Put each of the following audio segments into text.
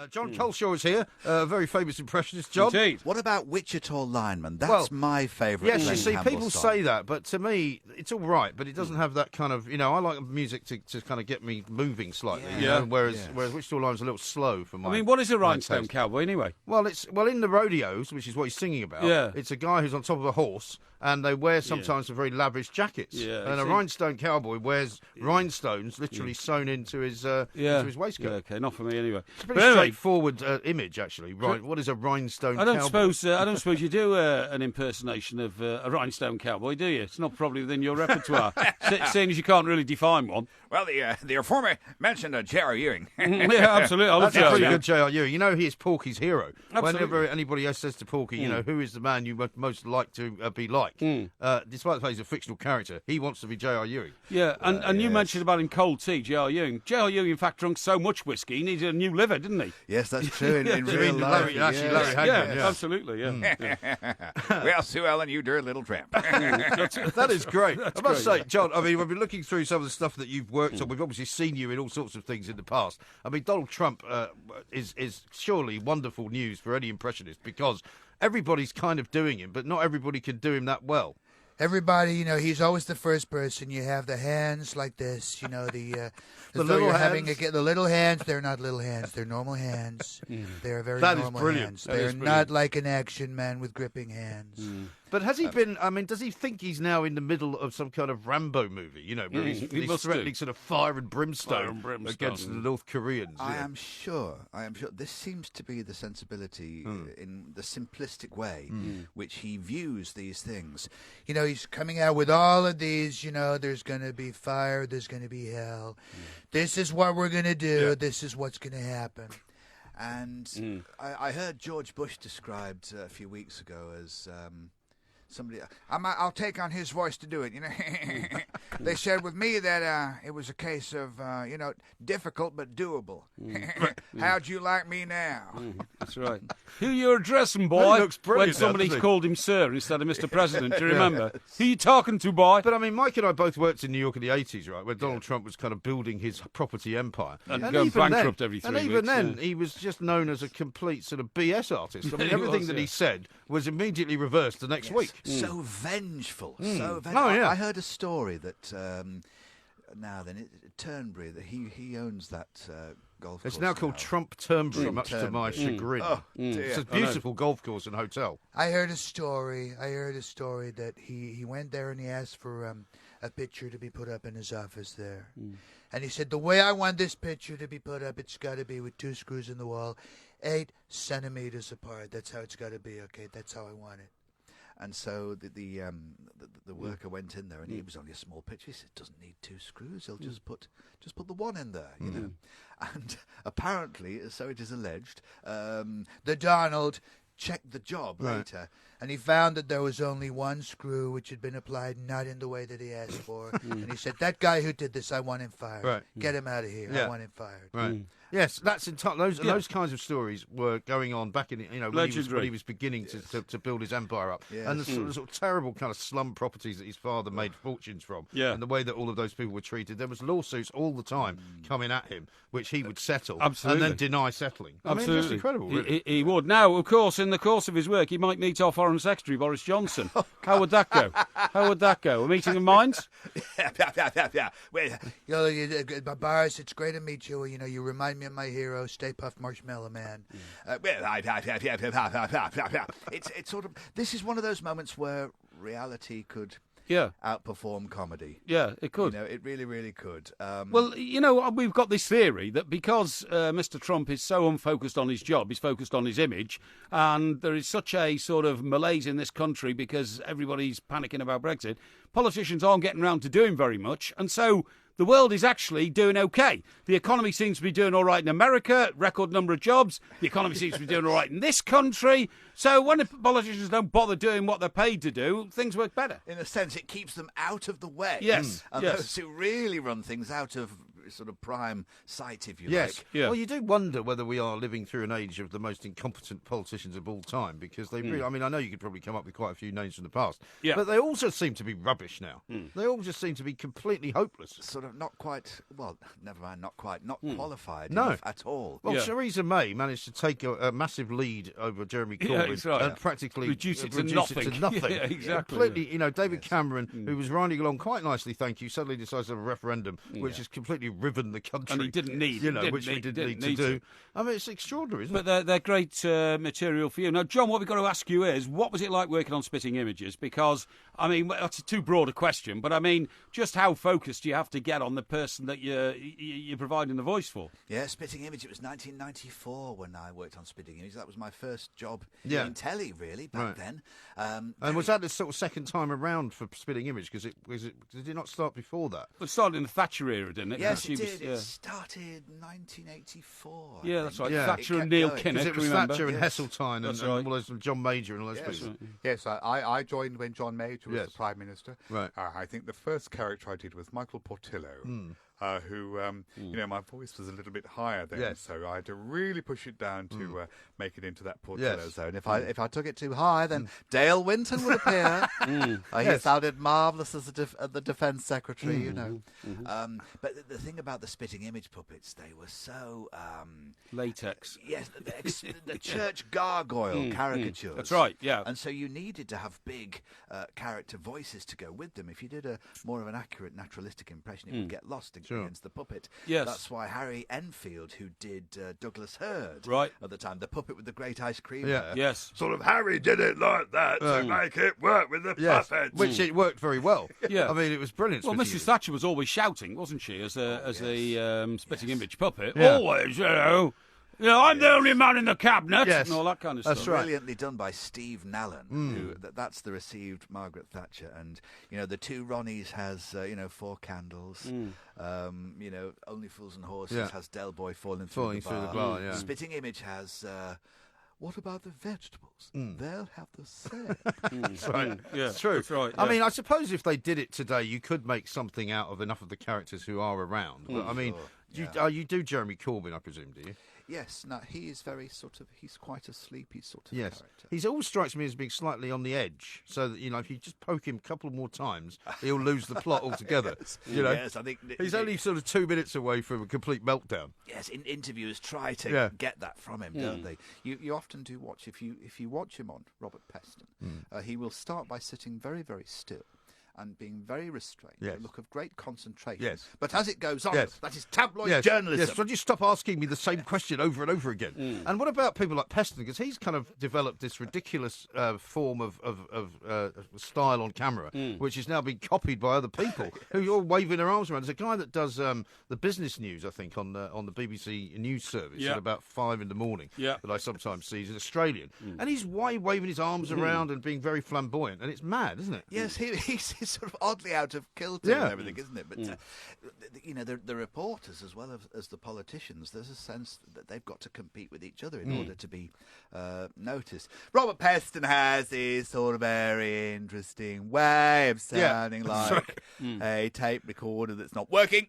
John Culshaw is here, a very famous impressionist, John. Indeed. What about Wichita Lineman? That's my favourite. Yes, Glenn you see, Campbell people song. say that, but to me, it's all right, but it doesn't have that kind of, I like music to kind of get me moving slightly, whereas Wichita Lineman's a little slow for my I mean, what is a my rhinestone taste. cowboy anyway? Well, in the rodeos, which is what he's singing about, it's a guy who's on top of a horse, and they wear sometimes some very lavish jackets. Yeah, and a rhinestone cowboy wears rhinestones literally sewn into his waistcoat. Yeah, okay, not for me anyway. It's a pretty straightforward image, actually. Right? What is a rhinestone cowboy? I don't suppose you do an impersonation of a rhinestone cowboy, do you? It's not probably within your repertoire, seeing as you can't really define one. Well, the reformer mentioned J.R. Ewing. Yeah, absolutely. I love That's a pretty J.R. good J.R. Ewing. He is Porky's hero. Absolutely. Whenever anybody else says to Porky, who is the man you would most like to be like, despite the fact he's a fictional character, he wants to be J.R. Ewing. Yeah, and you mentioned about him cold tea, J.R. Ewing. J.R. Ewing, in fact, drunk so much whiskey, he needed a new liver, didn't he? Yes, that's true. In real life, Larry Hagman, absolutely, yeah. Well, Sue Ellen, you dirty little tramp. That is great. I must great, say, John, we've been looking through some of the stuff that you've worked on. We've obviously seen you in all sorts of things in the past. I mean, Donald Trump is surely wonderful news for any impressionist because everybody's kind of doing him, but not everybody can do him that well. Everybody, he's always the first person. You have the hands like this, the little hands. The little hands, they're not little hands. They're normal hands. They're very That is normal brilliant. hands. That is They're brilliant. not like an action man with gripping hands. But has he been? I mean, does he think he's now in the middle of some kind of Rambo movie? Where he's must threatening do. sort of fire and brimstone against the North Koreans. I am sure. This seems to be the sensibility in the simplistic way which he views these things. He's coming out with all of these, there's going to be fire, there's going to be hell. This is what we're going to do. Yeah. This is what's going to happen. And I heard George Bush described a few weeks ago as somebody. I'll take on his voice to do it. They said with me that it was a case of difficult but doable. How'd you like me now? That's right. Who you addressing, boy? Well, he looks brilliant, when somebody doesn't he? called him sir instead of Mr. President. Do you remember? Who you talking to, boy? But I mean, Mike and I both worked in New York in the 80s, right, where Donald Trump was kind of building his property empire. And going bankrupt then, every 3 and weeks. even then, he was just known as a complete sort of BS artist. I mean, everything that he said was immediately reversed the next week. So vengeful. So vengeful. Oh, yeah. I heard a story that Turnberry, that he owns that golf course. It's now called Trump Turnberry, much to my chagrin. Oh, dear. It's a beautiful golf course and hotel. I heard a story that he went there and he asked for a picture to be put up in his office there. And he said, the way I want this picture to be put up, it's got to be with 2 screws in the wall, 8 centimeters apart. That's how it's got to be, okay? That's how I want it. And so the worker went in there, and it was only a small picture. He said, "It doesn't need 2 screws. He'll just put the one in there, you know." And apparently, so it is alleged, the Donald checked the job later, and he found that there was only 1 screw which had been applied not in the way that he asked for. And he said, "That guy who did this, I want him fired. Right. Get him out of here. I want him fired." Right. Yes, that's those kinds of stories were going on back in when he was beginning to build his empire up, and the sort of terrible kind of slum properties that his father made fortunes from, and the way that all of those people were treated. There was lawsuits all the time coming at him, which he would settle and then deny settling. I mean, it's incredible. Really. He would. Now, of course, in the course of his work, he might meet our Foreign Secretary Boris Johnson. How would that go? A meeting of minds? Well, Boris, it's great to meet you. You remind me of my hero, Stay Puft Marshmallow Man. It's sort of, this is one of those moments where reality could outperform comedy. Yeah, it could. It really, really could. Well, we've got this theory that because Mr. Trump is so unfocused on his job, he's focused on his image, and there is such a sort of malaise in this country because everybody's panicking about Brexit, politicians aren't getting around to doing very much, and so the world is actually doing okay. The economy seems to be doing all right in America, record number of jobs. The economy seems to be doing all right in this country. So when the politicians don't bother doing what they're paid to do, things work better. In a sense, it keeps them out of the way. Yes. And those who really run things out of sort of prime site, if you yes. like. Yeah. Well, you do wonder whether we are living through an age of the most incompetent politicians of all time, because they really, I mean, I know you could probably come up with quite a few names from the past, but they also seem to be rubbish now. They all just seem to be completely hopeless. Sort of not quite, well, never mind, not quite, not qualified enough at all. Well, Theresa May managed to take a massive lead over Jeremy Corbyn and practically reduce it to nothing. Yeah, exactly. Completely, David Cameron, who was riding along quite nicely, thank you, suddenly decides to have a referendum, which has completely riven the country. And he didn't need, which we didn't need to do. I mean, it's extraordinary, isn't it? But they're great material for you. Now, John, what we've got to ask you is, what was it like working on Spitting Images? Because, I mean, that's a too broad a question, but I mean, just how focused do you have to get on the person that you're providing the voice for? Yeah, Spitting Image, it was 1994 when I worked on Spitting Image. That was my first job in telly, really, back then. And was that the sort of second time around for Spitting Image? Because did it not start before that? It started in the Thatcher era, didn't it? Yes, it did. It started 1984. Yeah, that's right. Yeah. Thatcher and Neil going. Kinnock, It was remember? Thatcher and Heseltine and all those, John Major and all those people. Right. Yes, I joined when John Major was the Prime Minister. Right. I think the first character I did was Michael Portillo, who, my voice was a little bit higher then, so I had to really push it down to make it into that Portillo zone. If I took it too high, then Dale Winton would appear. He sounded marvellous as the Defence Secretary, you know. But the thing about the Spitting Image puppets, they were so... latex. Yes, the church gargoyle caricatures. That's right, yeah. And so you needed to have big character voices to go with them. If you did a more of an accurate, naturalistic impression, it would get lost against the puppet. Yes. That's why Harry Enfield, who did Douglas Hurd at the time, the puppet with the great ice cream. Yeah. Yes. Sort of Harry did it like that to make it work with the puppets. Which it worked very well. Yeah. I mean, it was brilliant. Well, Spitting Mrs. Image. Thatcher was always shouting, wasn't she, as a Spitting Image puppet? Yeah. Always, I'm the only man in the cabinet, and all that kind of That's stuff. right. Brilliantly done by Steve Nallen, who that's the received Margaret Thatcher, and the two Ronnies has 4 Candles, Only Fools and Horses has Del Boy falling through the bar. Yeah. Spitting Image has. What about the vegetables? They'll have the say. That's right. Yeah, it's true. That's right. I mean, I suppose if they did it today, you could make something out of enough of the characters who are around. But I mean, you do Jeremy Corbyn, I presume, do you? Yes, no, he is very he's quite a sleepy sort of character. He always strikes me as being slightly on the edge, so that, if you just poke him a couple more times, he'll lose the plot altogether. Yes, I think... He's only sort of 2 minutes away from a complete meltdown. Yes, interviewers try to get that from him, don't they? You often do watch, if you watch him on Robert Peston, he will start by sitting very, very still and being very restrained, a look of great concentration. Yes. But as it goes on, that is tabloid journalism. Yes, so you stop asking me the same question over and over again. And what about people like Peston? Because he's kind of developed this ridiculous form of style on camera, which is now being copied by other people who are all waving their arms around. There's a guy that does the business news, I think, on the BBC News Service at about 5 in the morning that I sometimes see. He's an Australian. And he's waving his arms around and being very flamboyant. And it's mad, isn't it? Yes, he's sort of oddly out of kilter and everything, isn't it? But the reporters as well as the politicians, there's a sense that they've got to compete with each other in order to be noticed. Robert Peston has this sort of very interesting way of sounding like a tape recorder that's not working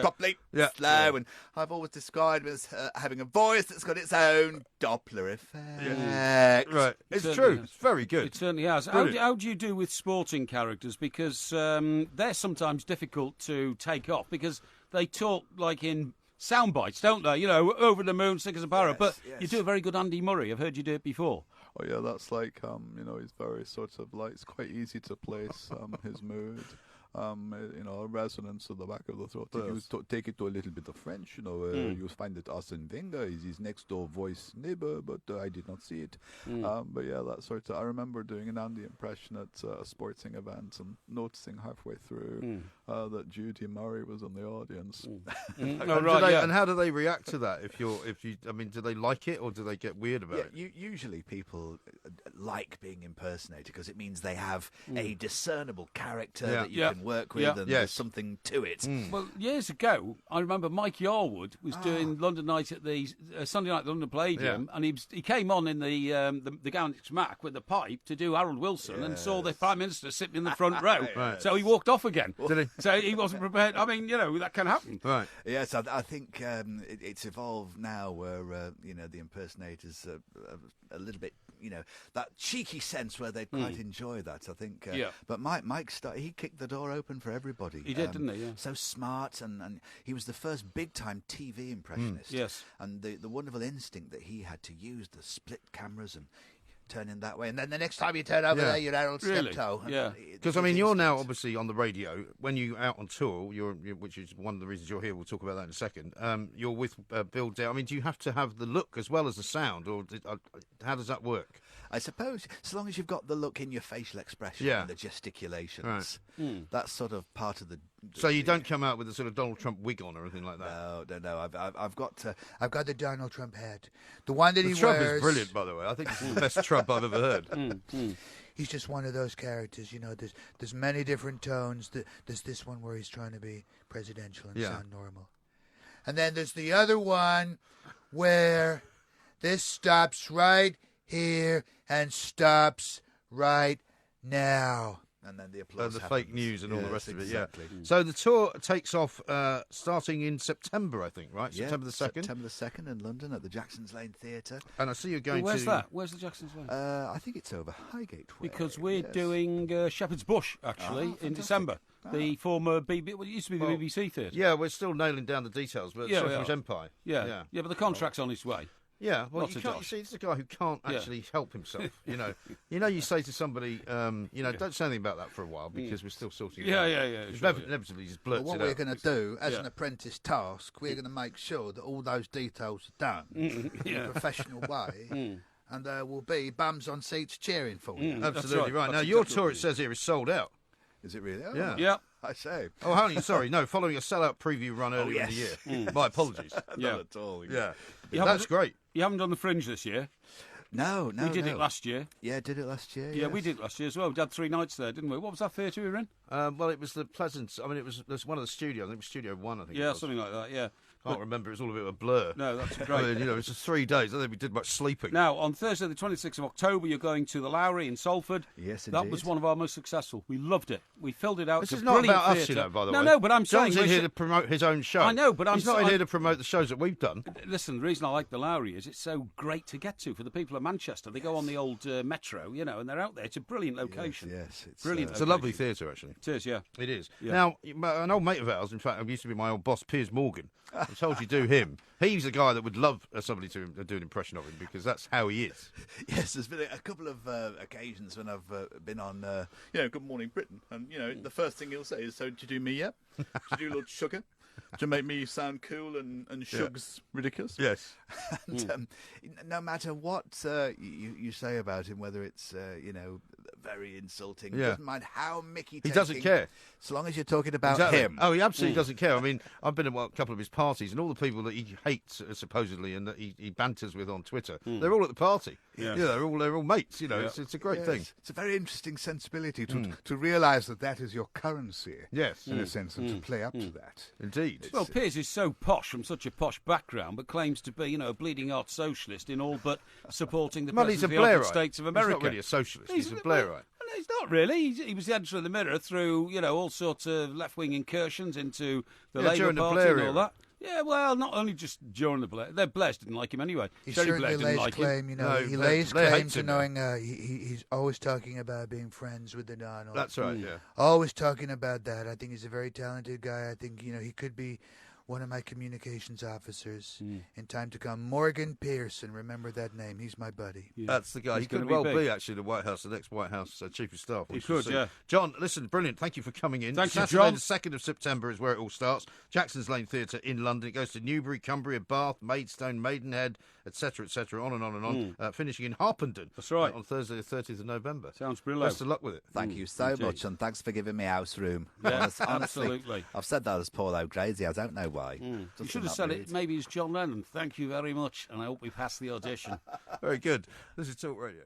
properly, slow, and I've always described him as having a voice that's got its own Doppler effect. Right, it's true. It's very good. It certainly has. How do you do with sporting characters? Because they're sometimes difficult to take off because they talk like in sound bites, don't they? Over the moon, sick as a parrot. But you do a very good Andy Murray. I've heard you do it before. Oh yeah, that's like he's very sort of like, it's quite easy to place his mood. A resonance at the back of the throat. Take it to a little bit of French. You find that Arsene Wenger is his next door voice neighbor, but I did not see it. But yeah, that sort of. I remember doing an Andy impression at a sporting event and noticing halfway through that Judy Murray was in the audience. And how do they react to that? I mean, do they like it or do they get weird about it? Usually people like being impersonated because it means they have a discernible character that you can work with, and there's something to it. Well, years ago, I remember Mike Yarwood was doing London Night at the Sunday night at the London Palladium, and he came on in the Gannett Mac with the pipe to do Harold Wilson, and saw the Prime Minister sitting in the front row. Right. So he walked off again. Did he? So he wasn't prepared. I mean, that can happen. Right. Yes, I think it's evolved now where the impersonators are a little bit, that cheeky sense where they quite enjoy that. I think. But Mike he kicked the door open for everybody. He did, didn't he? Yeah. So smart, and he was the first big-time TV impressionist. Yes. And the wonderful instinct that he had to use the split cameras and turn in that way, and then the next time you turn over there, you're Harold Steptoe. Yeah. Because you're now obviously on the radio. When you're out on tour, which is one of the reasons you're here. We'll talk about that in a second. You're with Bill Dale. I mean, do you have to have the look as well as the sound, or how does that work? I suppose, so long as you've got the look in your facial expression and the gesticulations, that's sort of part of the. So you don't come out with a sort of Donald Trump wig on or anything like that. No. I've got the Donald Trump hat, the one that he Trump wears. is brilliant, by the way. I think it's the best Trump I've ever heard. He's just one of those characters, There's many different tones. There's this one where he's trying to be presidential and sound normal, and then there's the other one where this stops right here and stops right now. And then the applause the happens. fake news and all the rest exactly. of it, So the tour takes off starting in September, I think, right? Yeah, September the 2nd? September the 2nd in London at the Jackson's Lane Theatre. And I see you're going Where's to... that? Where's the Jackson's Lane? I think it's over Highgate Way. Because we're doing Shepherd's Bush, actually, in December. The former it used to be the BBC Theatre. Yeah, we're still nailing down the details, but Shepherd's Empire. Yeah, but the contract's on its way. Yeah, well, you see, it's a guy who can't actually help himself. You say to somebody, don't say anything about that for a while because we're still sorting it out. Inevitably, just blurts what it out. we're going to do as an apprentice task, we're going to make sure that all those details are done in a professional way. And there will be bums on seats cheering for you. Absolutely right. Now, That's your exactly tour, it says here, is sold out. Is it really? Oh, Yeah. I say. Oh, honey, sorry. No, following a sellout preview run earlier in the year. My apologies. Not at all. Yeah. That's great. You haven't done the Fringe this year. No. We did it last year. Yeah, did it last year. Yeah, we did it last year as well. We had 3 nights there, didn't we? What was that theatre we were in? Well, it was the Pleasance. I mean, it was one of the studios. I think it was Studio 1, I think. Yeah, something like that, yeah. I can't remember. It's all a bit of a blur. No, that's great. I mean, it's just 3 days. I don't think we did much sleeping. Now, on Thursday, the 26th of October, you're going to the Lowry in Salford. Yes, That indeed. was one of our most successful. We loved it. We filled it out. This It's is a not brilliant about us, theatre. by the way. No, but I'm saying... John's in here to promote his own show. I know, but He's not in here to promote the shows that we've done. Listen, the reason I like the Lowry is it's so great to get to for the people of Manchester. They go on the old metro, and they're out there. It's a brilliant location. Yes. It's brilliant. It's a lovely theatre, actually. It is, yeah. It is. Yeah. Now, an old mate of ours, in fact, used to be my old boss, Piers Morgan. I told you do him. He's a guy that would love somebody to do an impression of him because that's how he is. Yes, there's been a couple of occasions when I've been on, Good Morning Britain, and the first thing he'll say is, "So did you do me yet? Did you do Lord Sugar? To make me sound cool and Shug's ridiculous?" Yes. And no matter what you say about him, whether it's very insulting, he doesn't mind how Mickey He doesn't care. so long as you're talking about Exactly. him. Oh, he absolutely doesn't care. I mean, I've been at a couple of his parties, and all the people that he hates, supposedly, and that he banters with on Twitter, they're all at the party. Yeah. They're all mates. It's a great thing. It's a very interesting sensibility to realise that is your currency. Yes. In a sense, and to play up to that. Indeed. Well, Piers is so posh from such a posh background, but claims to be, a bleeding heart socialist in all but supporting the Well, President he's of a the United Blairite. States of America. He's not really a socialist. He's a Blairite. Well, he's not really. He was the editor of the Mirror through, all sorts of left-wing incursions into the Labour during the Party Blair and all era. that. Yeah, well, not only just during the Blair. Their Blairs didn't like him anyway. He Tony certainly Blair didn't lays like claim, him. No, he Blair lays hates claim to him, knowing he's always talking about being friends with the Donald. That's right, yeah. Always talking about that. I think he's a very talented guy. I think, he could be one of my communications officers in time to come. Morgan Pearson, remember that name. He's my buddy. Yeah. That's the guy. He's He could gonna well big. be actually the White House, the next White House Chief of Staff. He could, yeah. John, listen, brilliant. Thank you for coming in. Thank you, Saturday, John. the 2nd of September is where it all starts. Jackson's Lane Theatre in London. It goes to Newbury, Cumbria, Bath, Maidstone, Maidenhead, etc., on and on and on. Finishing in Harpenden. That's right. On Thursday, the 30th of November. Sounds brilliant. Best of luck with it. Thank you so indeed. much, and thanks for giving me house room. Yeah, Honestly, absolutely. I've said that as Paul O'Grady. I don't know why. You Just should in have that said mood. it. Maybe it's John Lennon. Thank you very much, and I hope we pass the audition. Very good. This is Talk Radio.